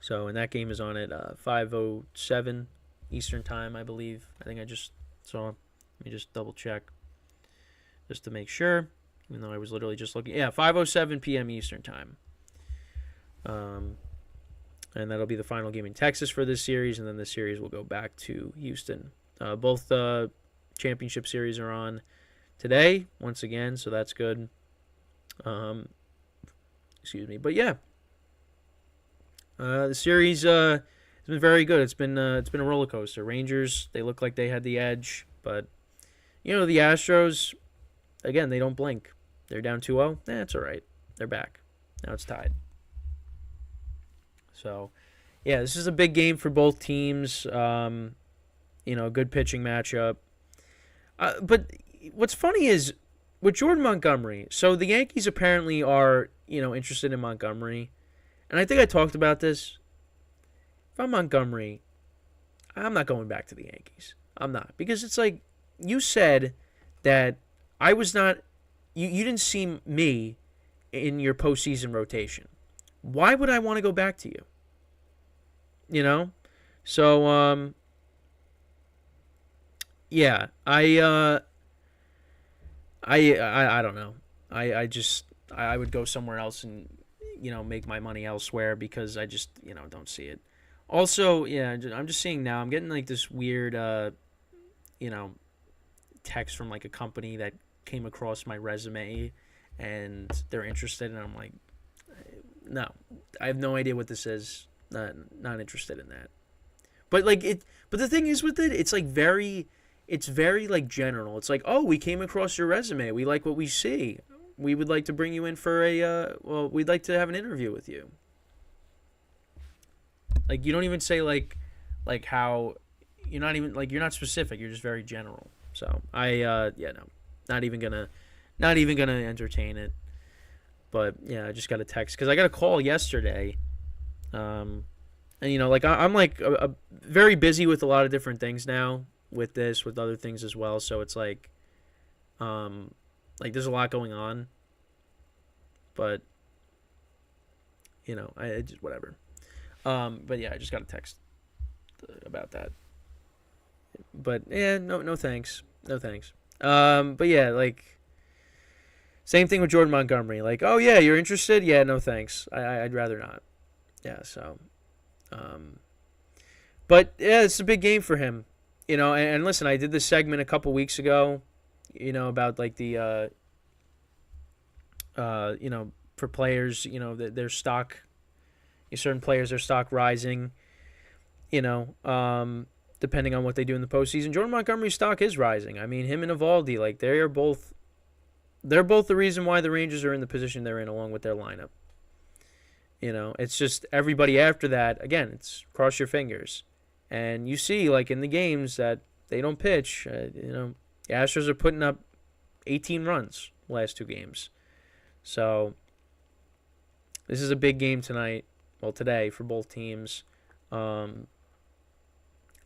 So and that game is on at 5:07 Eastern time, I believe. I think I just saw. Let me just double check just to make sure. Even though I was literally just looking. 5:07 p.m. Eastern time. And that'll be the final game in Texas for this series, and then the series will go back to Houston. Both championship series are on today, once again, so that's good. Excuse me. But the series has been very good. It's been a roller coaster. Rangers, they look like they had the edge, but the Astros, again, they don't blink. They're down 2-0. It's all right. They're back. Now it's tied. So, this is a big game for both teams. A good pitching matchup. But what's funny is with Jordan Montgomery, so the Yankees apparently are, interested in Montgomery. And I think I talked about this. If I'm Montgomery, I'm not going back to the Yankees. I'm not. Because it's like you said that I was not. You didn't see me in your postseason rotation. Why would I want to go back to you? So I don't know. I would go somewhere else and make my money elsewhere because I just don't see it. Also, I'm just seeing now. I'm getting like this weird text from like a company that came across my resume and they're interested, and I'm like, no, I have no idea what this is. Not interested in that. But the thing is with it, it's very like general. It's like, oh, we came across your resume. We like what we see. We would like to bring you in for we'd like to have an interview with you. Like, you don't even say like how, you're not even like, you're not specific. You're just very general. So no, not even gonna entertain it. But I just got a text because I got a call yesterday. And I'm like very busy with a lot of different things now, with this, with other things as well. So it's like there's a lot going on, but I just whatever. But I just got a text about that. But no thanks. But same thing with Jordan Montgomery. Like, oh yeah, you're interested? Yeah, no thanks. I'd rather not. Yeah, so but it's a big game for him. And listen, I did this segment a couple weeks ago about like the for players, their stock, certain players, their stock rising, depending on what they do in the postseason. Jordan Montgomery's stock is rising. I mean, him and Evaldi, like they're both the reason why the Rangers are in the position they're in, along with their lineup. It's just everybody after that. Again, it's cross your fingers, and you see like in the games that they don't pitch. The Astros are putting up 18 runs last two games, so this is a big game tonight. Well, today for both teams. I'm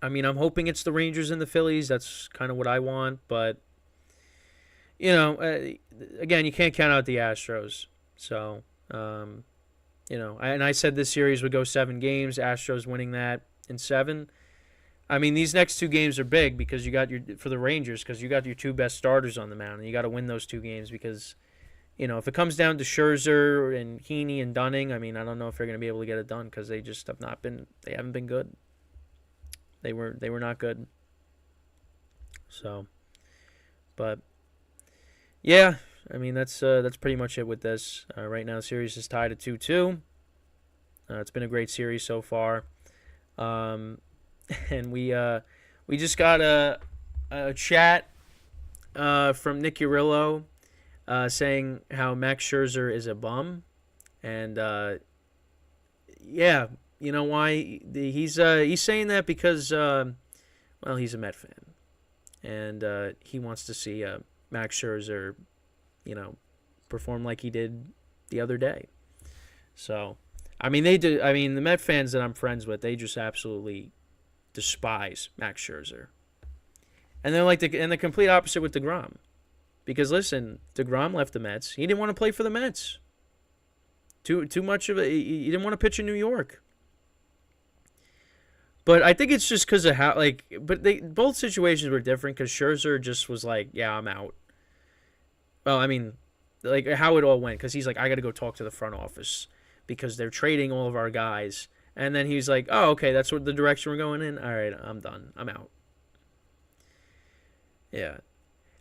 hoping it's the Rangers and the Phillies. That's kind of what I want, but again, you can't count out the Astros. So, and I said this series would go 7 games. Astros winning that in 7. I mean, these next 2 games are big because for the Rangers, because you got your 2 best starters on the mound, and you got to win those 2 games because, if it comes down to Scherzer and Heaney and Dunning, I don't know if they're going to be able to get it done because they just haven't been good. They were not good. So, but yeah, that's pretty much it with this. Right now, the series is tied at 2-2. It's been a great series so far, and we just got a chat from Nick Urillo saying how Max Scherzer is a bum, and yeah. You know why? He's saying that because, he's a Met fan, and he wants to see Max Scherzer, perform like he did the other day. So, they do. The Met fans that I'm friends with, they just absolutely despise Max Scherzer, and they're like the complete opposite with DeGrom, because listen, DeGrom left the Mets. He didn't want to play for the Mets. Too much of it. He didn't want to pitch in New York. But I think it's just because of how, both situations were different because Scherzer just was like, yeah, I'm out. Well, how it all went, because he's like, I got to go talk to the front office because they're trading all of our guys. And then he's like, oh, okay, that's what the direction we're going in. All right, I'm done. I'm out. Yeah.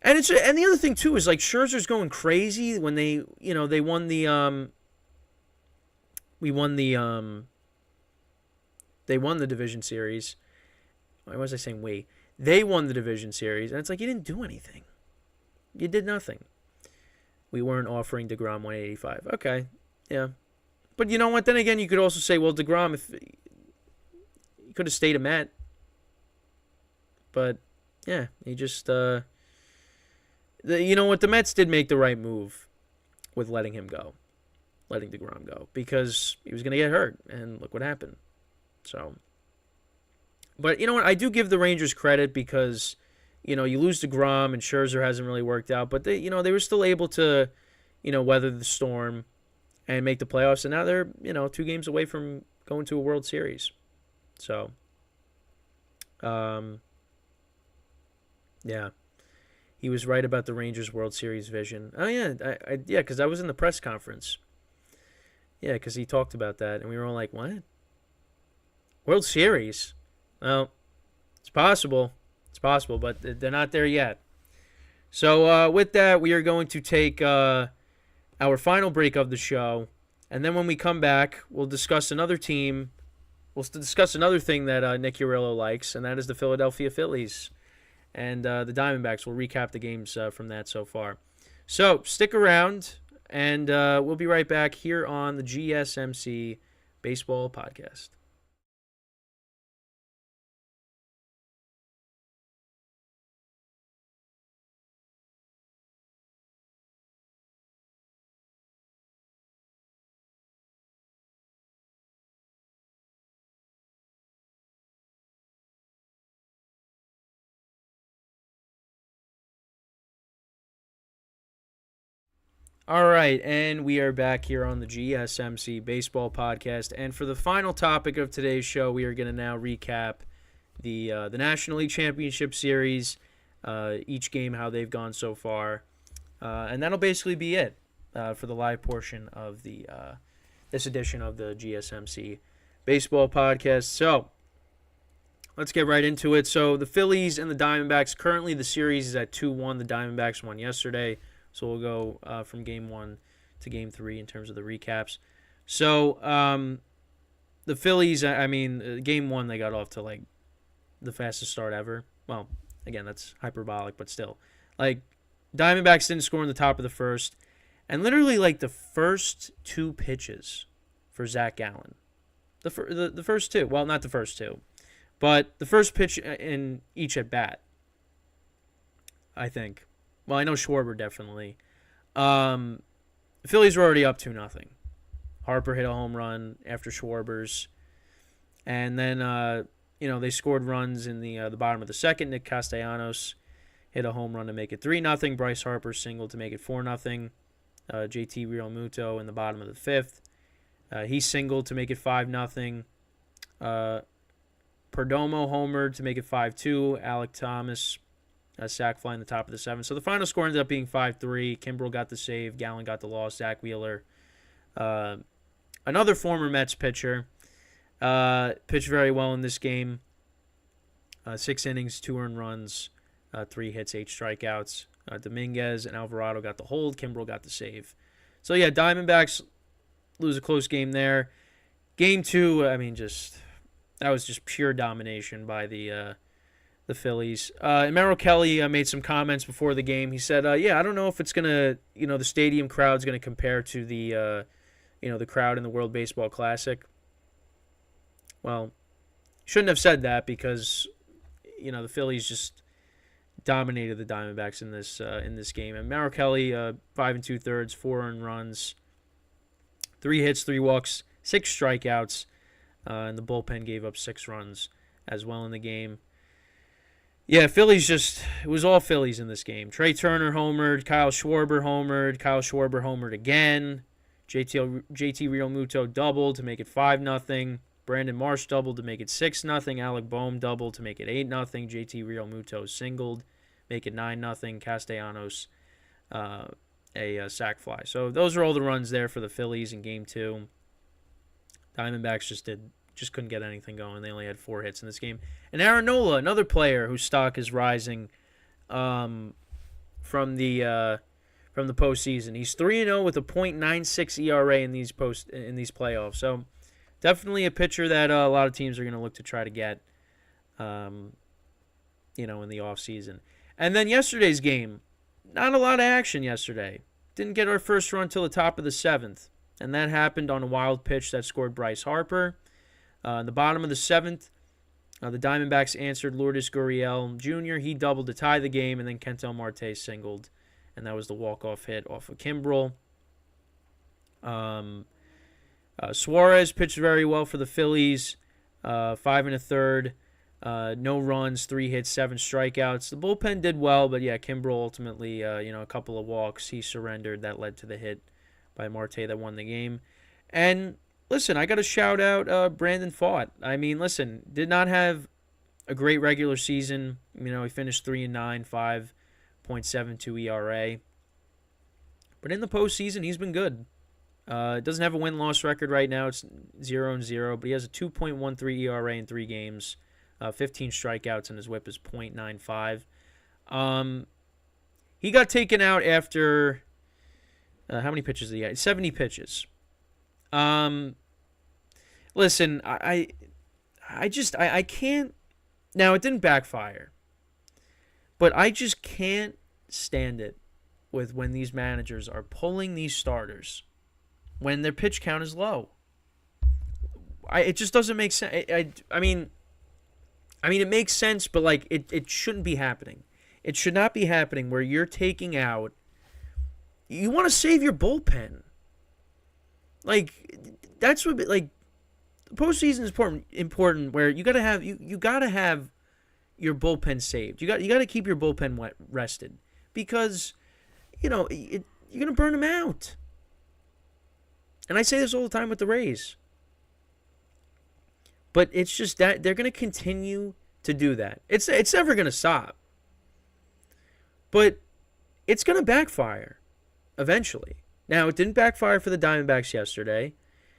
And the other thing, too, is like Scherzer's going crazy when they won the, they won the division series. Why was I saying we? They won the division series, and it's like you didn't do anything. You did nothing. We weren't offering DeGrom 185. Okay, yeah. But you know what? Then again, you could also say, well, DeGrom, if he could have stayed a Met. But, yeah, he just, you know what? The Mets did make the right move with letting him go. Letting DeGrom go. Because he was going to get hurt, and look what happened. So, but you know what? I do give the Rangers credit because, you lose DeGrom and Scherzer hasn't really worked out, but they were still able to, weather the storm and make the playoffs, and now they're, 2 games away from going to a World Series. So, yeah, he was right about the Rangers World Series vision. Oh yeah, because I was in the press conference. Yeah, because he talked about that, and we were all like, what? World Series? Well, it's possible. It's possible, but they're not there yet. So with that, we are going to take our final break of the show. And then when we come back, we'll discuss another team. We'll discuss another thing that Nick Urillo likes, and that is the Philadelphia Phillies and the Diamondbacks. We'll recap the games from that so far. So stick around, and we'll be right back here on the GSMC Baseball Podcast. All right, and we are back here on the GSMC Baseball Podcast. And for the final topic of today's show, we are going to now recap the National League Championship Series, each game, how they've gone so far. And that'll basically be it for the live portion of this edition of the GSMC Baseball Podcast. So let's get right into it. So the Phillies and the Diamondbacks, currently the series is at 2-1. The Diamondbacks won yesterday. So we'll go from Game 1 to Game 3 in terms of the recaps. So the Phillies, Game 1, they got off to, like, the fastest start ever. Well, again, that's hyperbolic, but still. Like, Diamondbacks didn't score in the top of the first. And literally, like, the first 2 pitches for Zach Gallen. The first 2. Well, not the first 2. But the first pitch in each at bat, I think. Well, I know Schwarber definitely. The Phillies were already up 2-0. Harper hit a home run after Schwarber's. And then, they scored runs in the bottom of the second. Nick Castellanos hit a home run to make it 3-0. Bryce Harper singled to make it 4-0. JT Realmuto in the bottom of the fifth. He singled to make it 5-0. Perdomo homered to make it 5-2. Alec Thomas sac fly in the top of the seventh. So the final score ended up being 5-3. Kimbrel got the save. Gallen got the loss. Zach Wheeler, another former Mets pitcher, pitched very well in this game. 6 innings, 2 earned runs, 3 hits, 8 strikeouts. Dominguez and Alvarado got the hold. Kimbrel got the save. So, yeah, Diamondbacks lose a close game there. Game 2, that was just pure domination by the Phillies. And Merrill Kelly made some comments before the game. He said, I don't know if it's going to, the stadium crowd's going to compare to the, the crowd in the World Baseball Classic. Well, shouldn't have said that because, the Phillies just dominated the Diamondbacks in this game. And Merrill Kelly, 5 2/3, 4 earned runs, 3 hits, 3 walks, 6 strikeouts, and the bullpen gave up 6 runs as well in the game. Yeah, Phillies it was all Phillies in this game. Trey Turner homered, Kyle Schwarber homered again. JT Realmuto doubled to make it 5-0. Brandon Marsh doubled to make it 6-0. Alec Boehm doubled to make it 8-0. JT Realmuto singled, make it 9-0. Castellanos a sac fly. So those are all the runs there for the Phillies in Game 2. Diamondbacks just couldn't get anything going. They only had 4 hits in this game. And Aaron Nola, another player whose stock is rising from the postseason. He's 3-0 with a .96 ERA in these playoffs. So definitely a pitcher that a lot of teams are going to look to try to get, in the offseason. And then yesterday's game, not a lot of action yesterday. Didn't get our first run till the top of the 7th. And that happened on a wild pitch that scored Bryce Harper. In the bottom of the 7th, the Diamondbacks answered Lourdes Gurriel Jr. He doubled to tie the game, and then Kentel Marte singled. And that was the walk-off hit off of Kimbrel. Suarez pitched very well for the Phillies, 5 1/3, no runs, 3 hits, 7 strikeouts. The bullpen did well, but yeah, Kimbrel ultimately, a couple of walks, he surrendered. That led to the hit by Marte that won the game. And listen, I got to shout out Brandon Pfaadt. Did not have a great regular season. He finished 3-9, 5.72 ERA. But in the postseason, he's been good. Doesn't have a win-loss record right now. It's 0-0, but he has a 2.13 ERA in 3 games, 15 strikeouts, and his whip is .95. He got taken out after how many pitches did he get? 70 pitches. Listen, I can't. Now, it didn't backfire, but I just can't stand it with when these managers are pulling these starters when their pitch count is low. It just doesn't make sense. It makes sense, but it shouldn't be happening. It should not be happening where you're taking out. You want to save your bullpen. That's what the postseason is important where you gotta have your bullpen saved. You got to keep your bullpen rested because you're gonna burn them out. And I say this all the time with the Rays. But it's just that they're going to continue to do that. It's never going to stop. But it's going to backfire eventually. Now, it didn't backfire for the Diamondbacks yesterday.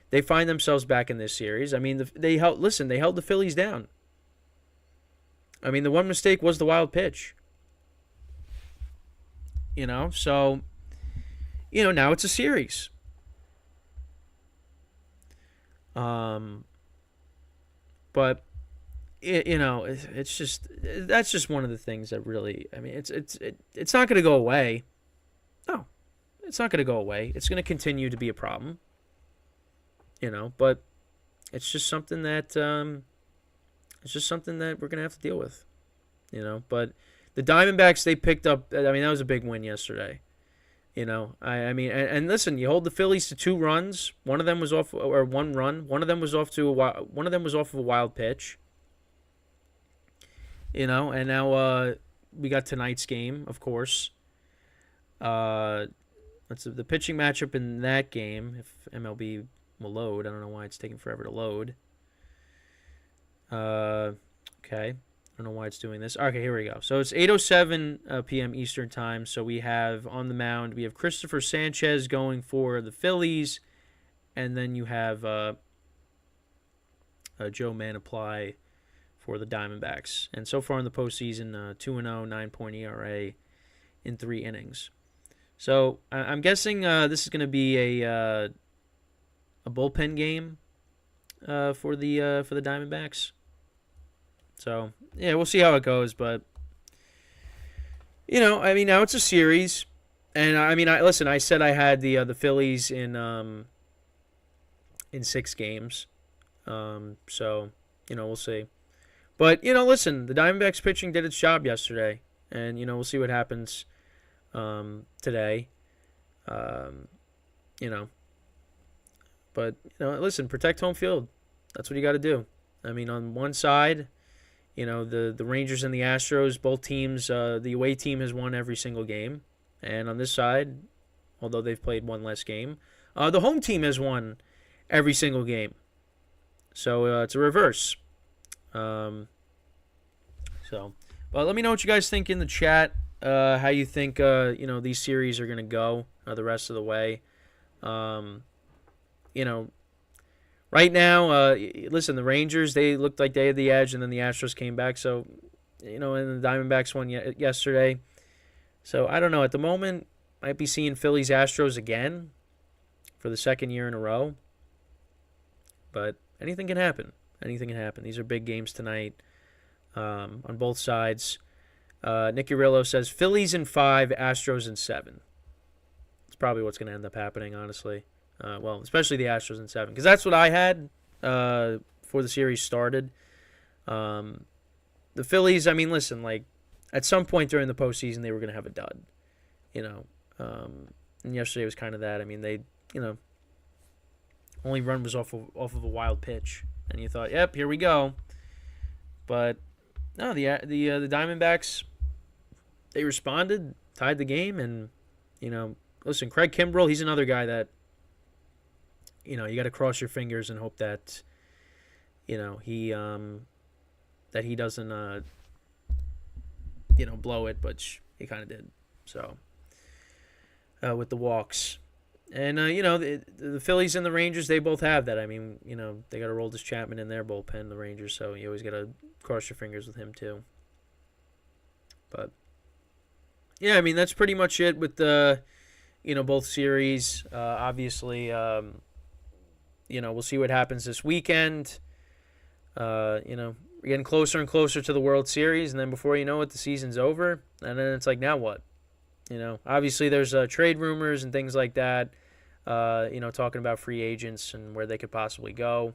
They find themselves back in this series. They held the Phillies down. I mean, the one mistake was the wild pitch. So, now it's a series. But it's just that's just one of the things that really. I mean, it's not going to go away. No, it's not going to go away. It's going to continue to be a problem. But it's just something that we're going to have to deal with. But the Diamondbacks, they picked up. I mean, that was a big win yesterday. I mean, and listen, you hold the Phillies to 2 runs. One of them was off, or 1 run. One of them was off of a wild pitch. And now we got tonight's game, of course. That's the pitching matchup in that game. If MLB will load, I don't know why it's taking forever to load. Okay. I don't know why it's doing this. Okay, here we go. So it's 8:07 p.m. Eastern time. So we have on the mound, we have Christopher Sanchez going for the Phillies, and then you have Joe Manaply for the Diamondbacks. And so far in the postseason, 2-0, 9-point ERA in 3 innings. So I'm guessing this is going to be a bullpen game for the Diamondbacks. So, yeah, we'll see how it goes. But, I mean, now it's a series. And, I mean, I said I had the Phillies in 6 games. So, we'll see. But, listen, the Diamondbacks pitching did its job yesterday. And, we'll see what happens today. But, listen, protect home field. That's what you got to do. I mean, on one side, the Rangers and the Astros, both teams, the away team has won every single game. And on this side, although they've played one less game, the home team has won every single game. So it's a reverse. But let me know what you guys think in the chat, how you think, these series are going to go the rest of the way. Right now, listen, the Rangers, they looked like they had the edge, and then the Astros came back. So, and the Diamondbacks won yesterday. So, I don't know. At the moment, might be seeing Phillies-Astros again for the second year in a row. But anything can happen. Anything can happen. These are big games tonight on both sides. Nick Urillo says, Phillies in 5, Astros in 7. It's probably what's going to end up happening, honestly. Well, especially the Astros in 7, because that's what I had before the series started. The Phillies, I mean, listen, like at some point during the postseason, they were going to have a dud, and yesterday was kind of that. I mean, they, only run was off of a wild pitch, and you thought, yep, here we go. But no, the Diamondbacks, they responded, tied the game, and listen, Craig Kimbrell, he's another guy that. You got to cross your fingers and hope that, he doesn't, blow it, but he kind of did. So, with the walks. And, the Phillies and the Rangers, they both have that. I mean, they got Aroldis Chapman in their bullpen, the Rangers, so you always got to cross your fingers with him, too. But, yeah, I mean, that's pretty much it with the, both series. Obviously, we'll see what happens this weekend. We're getting closer and closer to the World Series, and then before you know it, the season's over, and then it's like, now what? Obviously there's trade rumors and things like that, talking about free agents and where they could possibly go.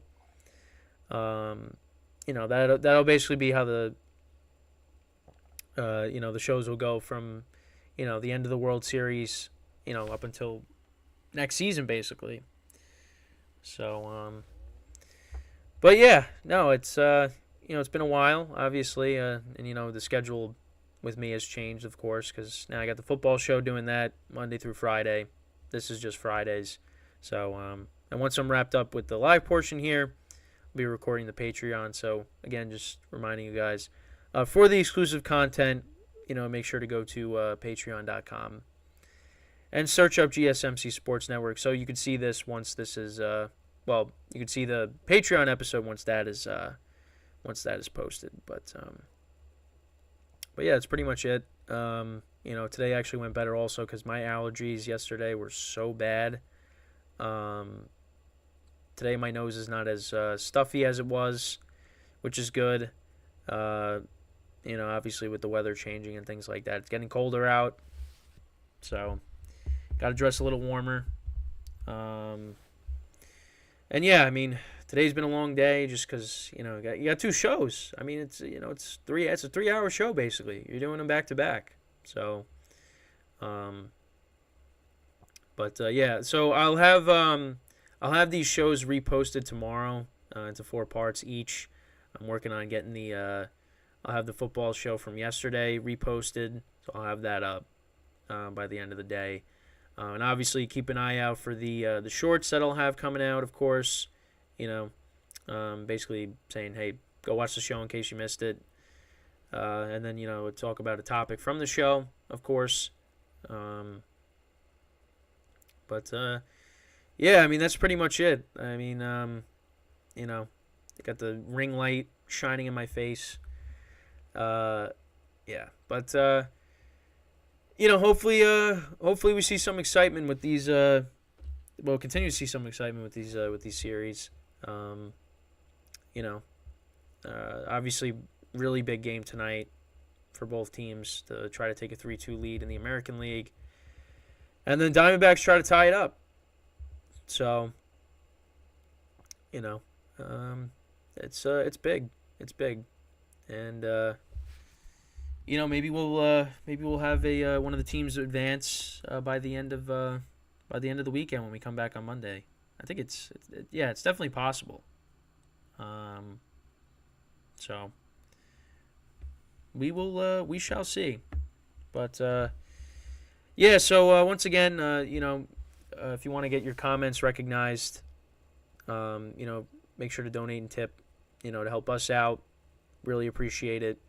That'll basically be how the shows will go from, the end of the World Series, up until next season, basically. So, but yeah, no, it's, it's been a while, obviously, and, the schedule with me has changed, of course, because now I got the football show doing that Monday through Friday. This is just Fridays. So, and once I'm wrapped up with the live portion here, I'll be recording the Patreon. So, again, just reminding you guys, for the exclusive content, make sure to go to patreon.com. And search up GSMC Sports Network so you can see this once this is you can see the Patreon episode once that is posted. But But yeah, that's pretty much it. Today actually went better also because my allergies yesterday were so bad. Today my nose is not as stuffy as it was, which is good. Obviously with the weather changing and things like that, it's getting colder out, so got to dress a little warmer. And yeah, I mean, today's been a long day just because you got two shows. I mean, it's a 3-hour show basically. You're doing them back to back, so. Yeah, so I'll have these shows reposted tomorrow into 4 parts each. I'm working on getting I'll have the football show from yesterday reposted, so I'll have that up by the end of the day. And obviously keep an eye out for the shorts that I'll have coming out, of course. Basically saying, hey, go watch the show in case you missed it. And then, we'll talk about a topic from the show, of course. Yeah, I mean, that's pretty much it. I mean, got the ring light shining in my face. Yeah, but hopefully we see some excitement with these. We'll continue to see some excitement with these series. Obviously, really big game tonight for both teams to try to take a 3-2 lead in the American League, and then Diamondbacks try to tie it up. So, it's big. It's big. And maybe we'll have one of the teams advance by the end of the weekend when we come back on Monday. I think it's definitely possible. So we shall see. But yeah, so once again, if you want to get your comments recognized, make sure to donate and tip, to help us out. Really appreciate it.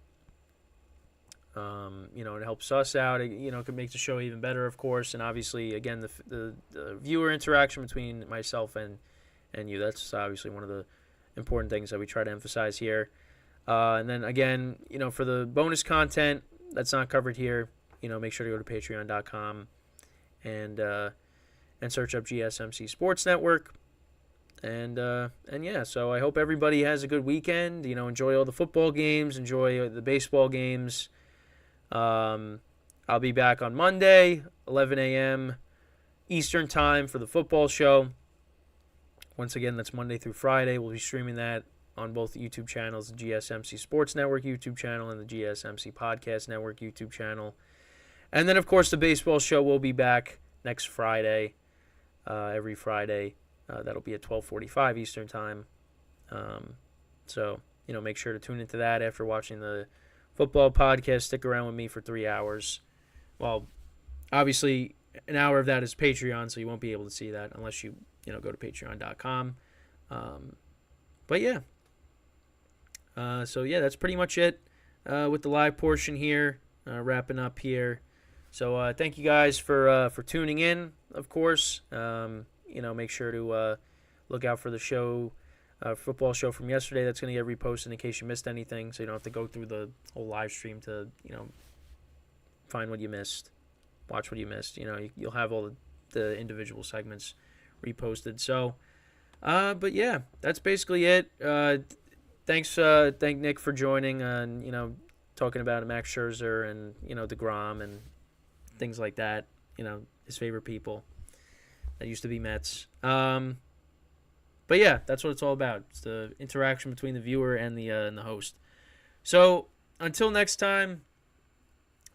It helps us out. It could make the show even better, of course. And obviously, again, the viewer interaction between myself and you, that's obviously one of the important things that we try to emphasize here. And then, again, for the bonus content that's not covered here, make sure to go to patreon.com and search up GSMC Sports Network. And yeah, so I hope everybody has a good weekend. Enjoy all the football games, enjoy the baseball games. I'll be back on Monday, 11 a.m. Eastern Time for the football show. Once again, that's Monday through Friday. We'll be streaming that on both YouTube channels, the GSMC Sports Network YouTube channel and the GSMC Podcast Network YouTube channel. And then, of course, the baseball show will be back next Friday, every Friday. That'll be at 12:45 Eastern Time. So, make sure to tune into that after watching the football podcast. Stick around with me for 3 hours. Well, obviously, an hour of that is Patreon, so you won't be able to see that unless you, go to patreon.com. But, yeah. So, yeah, that's pretty much it with the live portion here, wrapping up here. So, thank you guys for tuning in, of course. Make sure to look out for the show, football show from yesterday that's going to get reposted in case you missed anything, so you don't have to go through the whole live stream to, find what you missed, watch what you missed. You'll have all the individual segments reposted. So, but yeah, that's basically it. Thank Nick for joining and, talking about Max Scherzer and, DeGrom and things like that, his favorite people. That used to be Mets. But yeah, that's what it's all about. It's the interaction between the viewer and the host. So until next time,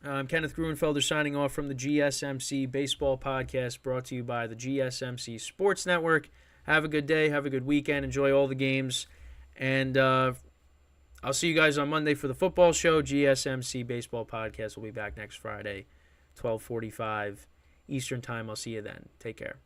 I'm Kenneth Gruenfelder signing off from the GSMC Baseball Podcast, brought to you by the GSMC Sports Network. Have a good day. Have a good weekend. Enjoy all the games. And I'll see you guys on Monday for the football show. GSMC Baseball Podcast will be back next Friday, 12:45 Eastern Time. I'll see you then. Take care.